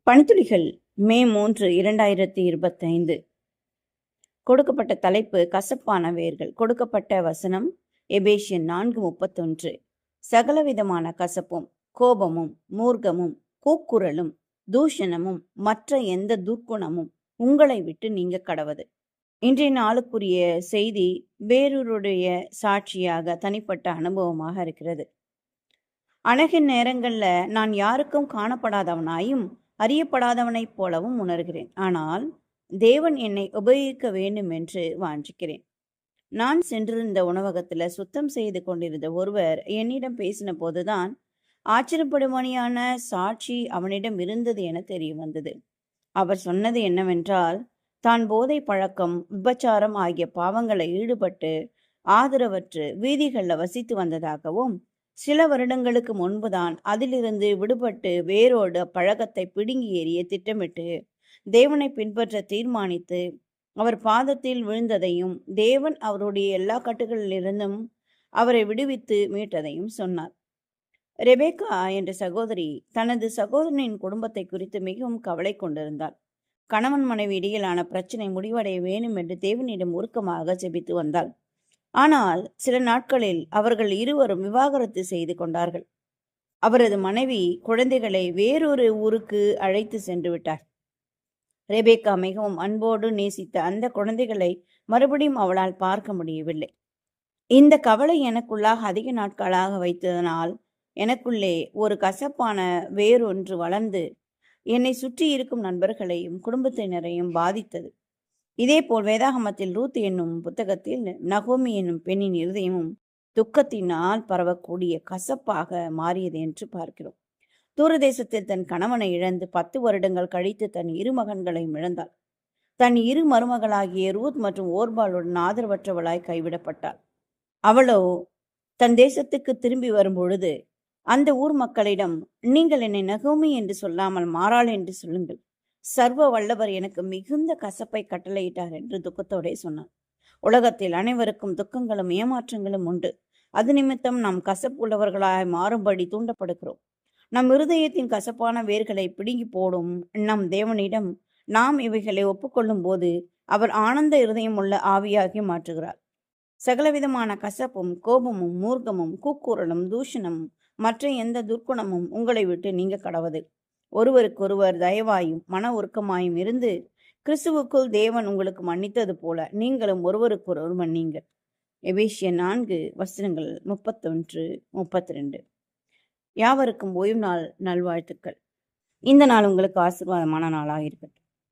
பணித்துளிகள் மே 3, 2025. கொடுக்கப்பட்ட தலைப்பு கசப்பான வேர்கள். கொடுக்கப்பட்ட வசனம் எபேசியர் 4:31. சகலவிதமான கசப்பும் கோபமும் மூர்க்கமும் கூக்குரலும் தூஷணமும் மற்ற எந்த துர்க்குணமும் உங்களை விட்டு நீங்க கடவது. இன்றைய நாளுக்குரிய செய்தி வேறொருடைய சாட்சியாக தனிப்பட்ட அனுபவமாக இருக்கிறது. அநேக நேரங்கள்ல நான் யாருக்கும் காணப்படாதவனாயும் அறியப்படாதவனைப் போலவும் உணர்கிறேன். ஆனால் தேவன் என்னை உபயோகிக்க வேண்டும் என்று வாஞ்சிக்கிறேன். நான் சென்றிருந்த உணவகத்துல சுத்தம் செய்து கொண்டிருந்த ஒருவர் என்னிடம் பேசின போதுதான் ஆச்சரியப்படும்படியான சாட்சி அவனிடம் இருந்தது என தெரிய வந்தது. அவர் சொன்னது என்னவென்றால், தான் போதை பழக்கம், விபச்சாரம் ஆகிய பாவங்களை ஈடுபட்டு ஆதரவற்று வீதிகள்ல வசித்து வந்ததாகவும், சில வருடங்களுக்கு முன்புதான் அதிலிருந்து விடுபட்டு வேரோடு பழக்கத்தை பிடுங்கி எறிய திட்டமிட்டு தேவனை பின்பற்ற தீர்மானித்து அவர் பாதத்தில் விழுந்ததையும், தேவன் அவருடைய எல்லா கட்டுகளிலிருந்தும் அவரை விடுவித்து மீட்டதையும் சொன்னார். ரெபேக்கா என்ற சகோதரி தனது சகோதரனின் குடும்பத்தை குறித்து மிகவும் கவலை கொண்டிருந்தாள். கணவன் மனைவி இடையிலான பிரச்சனை முடிவடைய வேண்டும் என்று தேவனிடம் உருக்கமாக ஜெபித்து வந்தாள். ஆனால் சில நாட்களில் அவர்கள் இருவரும் விவாகரத்து செய்து கொண்டார்கள். அவரது மனைவி குழந்தைகளை வேறொரு ஊருக்கு அழைத்து சென்று விட்டார். ரெபேக்கா மிகவும் அன்போடு நேசித்த அந்த குழந்தைகளை மறுபடியும் அவளால் பார்க்க முடியவில்லை. இந்த கவலை எனக்குள்ளாக அதிக நாட்களாக வைத்ததனால் எனக்குள்ளே ஒரு கசப்பான வேறொன்று வளர்ந்து என்னை சுற்றி இருக்கும் நண்பர்களையும் குடும்பத்தினரையும் பாதித்தது. இதேபோல் வேதாகமத்தில் ரூத் என்னும் புத்தகத்தில் நகோமி என்னும் பெண்ணின் இருதயமும் துக்கத்தினால் பரவக்கூடிய கசப்பாக மாறியது என்று பார்க்கிறோம். தூரதேசத்தில் தன் கணவனை இழந்து 10 வருடங்கள் கழித்து தன் இரு மகன்களையும் இழந்தாள். தன் இரு மருமகளாகிய ரூத் மற்றும் ஓர்பாலுடன் ஆதரவற்றவளாய் கைவிடப்பட்டாள். அவளோ தன் தேசத்துக்கு திரும்பி வரும்பொழுது அந்த ஊர் மக்களிடம், நீங்கள் என்னை நகோமி என்று சொல்லாமல் மாறாள் என்று சொல்லுங்கள், சர்வ வல்லவர் எனக்கு மிகுந்த கசப்பை கட்டளையிட்டார் என்று துக்கத்தோடே சொன்னார். உலகத்தில் அனைவருக்கும் துக்கங்களும் ஏமாற்றங்களும் உண்டு. அது நிமித்தம் நாம் கசப்பு உள்ளவர்களாய் மாறும்படி தூண்டப்படுகிறோம். நம் இருதயத்தின் கசப்பான வேர்களை பிடுங்கி போடும் நம் தேவனிடம் நாம் இவைகளை ஒப்புக்கொள்ளும் போது அவர் ஆனந்த இருதயம் உள்ள ஆவியாகி மாற்றுகிறார். சகலவிதமான கசப்பும் கோபமும் மூர்க்கமும் கூக்குரலும் தூஷணமும் மற்ற எந்த துர்க்குணமும் உங்களை விட்டு நீங்க கடவது. ஒருவருக்கொருவர் தயவாயும் மன உருக்கமாயும் இருந்து கிறிஸ்துவுக்குள் தேவன் உங்களுக்கு மன்னித்தது போல நீங்களும் ஒருவருக்கொருவர் மன்னிங்கள். எபேசியர் 4:31-32. யாவருக்கும் ஓய்வு நாள் நல்வாழ்த்துக்கள். இந்த நாள் உங்களுக்கு ஆசீர்வாதமான நாளாக இருக்கட்டும்.